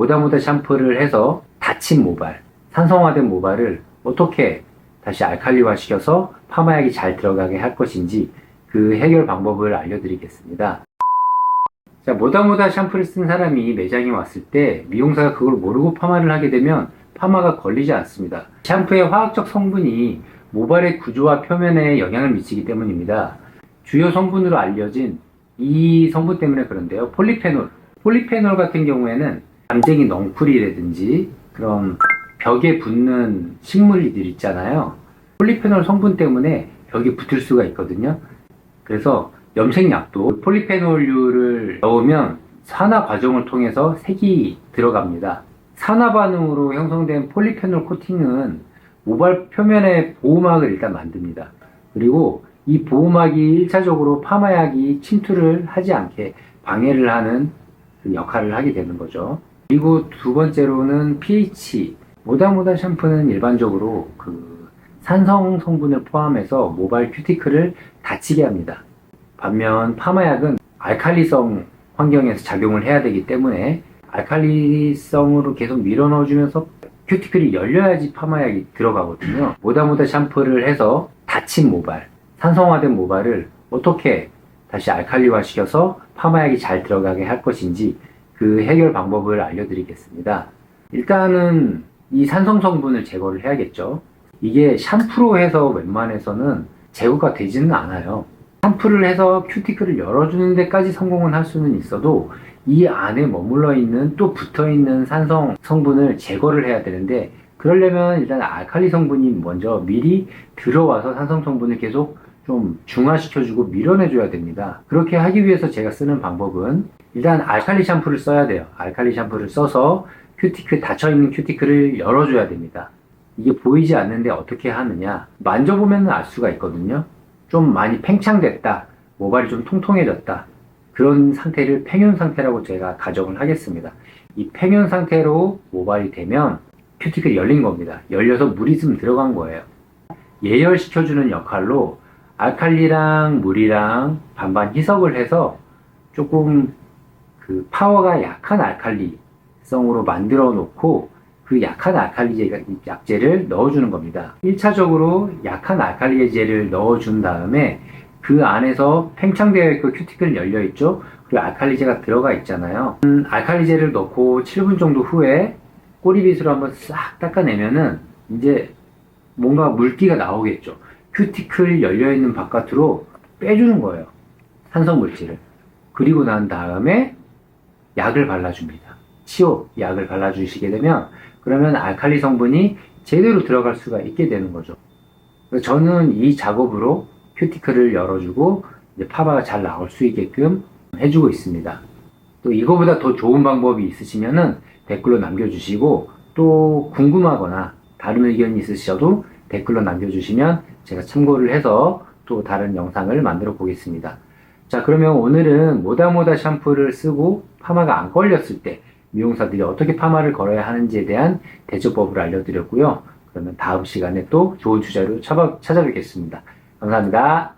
모다모다 샴푸를 해서 다친 모발, 산성화된 모발을 어떻게 다시 알칼리화 시켜서 파마약이 잘 들어가게 할 것인지 그 해결 방법을 알려드리겠습니다. 자, 모다모다 샴푸를 쓴 사람이 매장에 왔을 때 미용사가 그걸 모르고 파마를 하게 되면 파마가 걸리지 않습니다. 샴푸의 화학적 성분이 모발의 구조와 표면에 영향을 미치기 때문입니다. 주요 성분으로 알려진 이 성분 때문에 그런데요. 폴리페놀 같은 경우에는 담쟁이 넝쿨이라든지 그런 벽에 붙는 식물들 있잖아요. 폴리페놀 성분 때문에 벽에 붙을 수가 있거든요. 그래서 염색약도 폴리페놀류를 넣으면 산화 과정을 통해서 색이 들어갑니다. 산화 반응으로 형성된 폴리페놀 코팅은 모발 표면에 보호막을 일단 만듭니다. 그리고 이 보호막이 1차적으로 파마약이 침투를 하지 않게 방해를 하는 역할을 하게 되는 거죠. 그리고 두 번째로는 pH. 모다모다 샴푸는 일반적으로 산성 성분을 포함해서 모발 큐티클을 다치게 합니다. 반면 파마약은 알칼리성 환경에서 작용을 해야 되기 때문에 알칼리성으로 계속 밀어넣어주면서 큐티클이 열려야지 파마약이 들어가거든요. 모다모다 샴푸를 해서 다친 모발, 산성화된 모발을 어떻게 다시 알칼리화 시켜서 파마약이 잘 들어가게 할 것인지 그 해결 방법을 알려드리겠습니다. 일단은 이 산성 성분을 제거를 해야겠죠. 이게 샴푸로 해서 웬만해서는 제거가 되지는 않아요. 샴푸를 해서 큐티클을 열어주는 데까지 성공은 할 수는 있어도 이 안에 머물러 있는 또 붙어 있는 산성 성분을 제거를 해야 되는데, 그러려면 일단 알칼리 성분이 먼저 미리 들어와서 산성 성분을 계속 좀 중화시켜주고 밀어내줘야 됩니다. 그렇게 하기 위해서 제가 쓰는 방법은 일단 알칼리 샴푸를 써야 돼요. 알칼리 샴푸를 써서 닫혀있는 큐티클을 열어줘야 됩니다. 이게 보이지 않는데 어떻게 하느냐, 만져보면 알 수가 있거든요. 좀 많이 팽창됐다, 모발이 좀 통통해졌다, 그런 상태를 팽윤 상태라고 제가 가정을 하겠습니다. 이 팽윤 상태로 모발이 되면 큐티클이 열린 겁니다. 열려서 물이 좀 들어간 거예요. 예열시켜주는 역할로 알칼리랑 물이랑 반반 희석을 해서 조금 파워가 약한 알칼리성으로 만들어 놓고 그 약한 알칼리 약재를 넣어주는 겁니다. 1차적으로 약한 알칼리제를 넣어준 다음에 그 안에서 팽창되어 있고 큐티클 열려있죠. 그리고 알칼리제가 들어가 있잖아요. 알칼리제를 넣고 7분 정도 후에 꼬리빗으로 한번 싹 닦아내면은 이제 뭔가 물기가 나오겠죠. 큐티클 열려있는 바깥으로 빼주는 거예요. 산성 물질을. 그리고 난 다음에 약을 발라줍니다. 치료 약을 발라주시게 되면 그러면 알칼리 성분이 제대로 들어갈 수가 있게 되는 거죠. 저는 이 작업으로 큐티클을 열어주고 이제 파마가 잘 나올 수 있게끔 해주고 있습니다. 또 이거보다 더 좋은 방법이 있으시면은 댓글로 남겨주시고, 또 궁금하거나 다른 의견이 있으셔도 댓글로 남겨주시면 제가 참고를 해서 또 다른 영상을 만들어 보겠습니다. 자, 그러면 오늘은 모다모다 샴푸를 쓰고 파마가 안 걸렸을 때 미용사들이 어떻게 파마를 걸어야 하는지에 대한 대처법을 알려드렸고요. 그러면 다음 시간에 또 좋은 주제로 찾아뵙겠습니다. 감사합니다.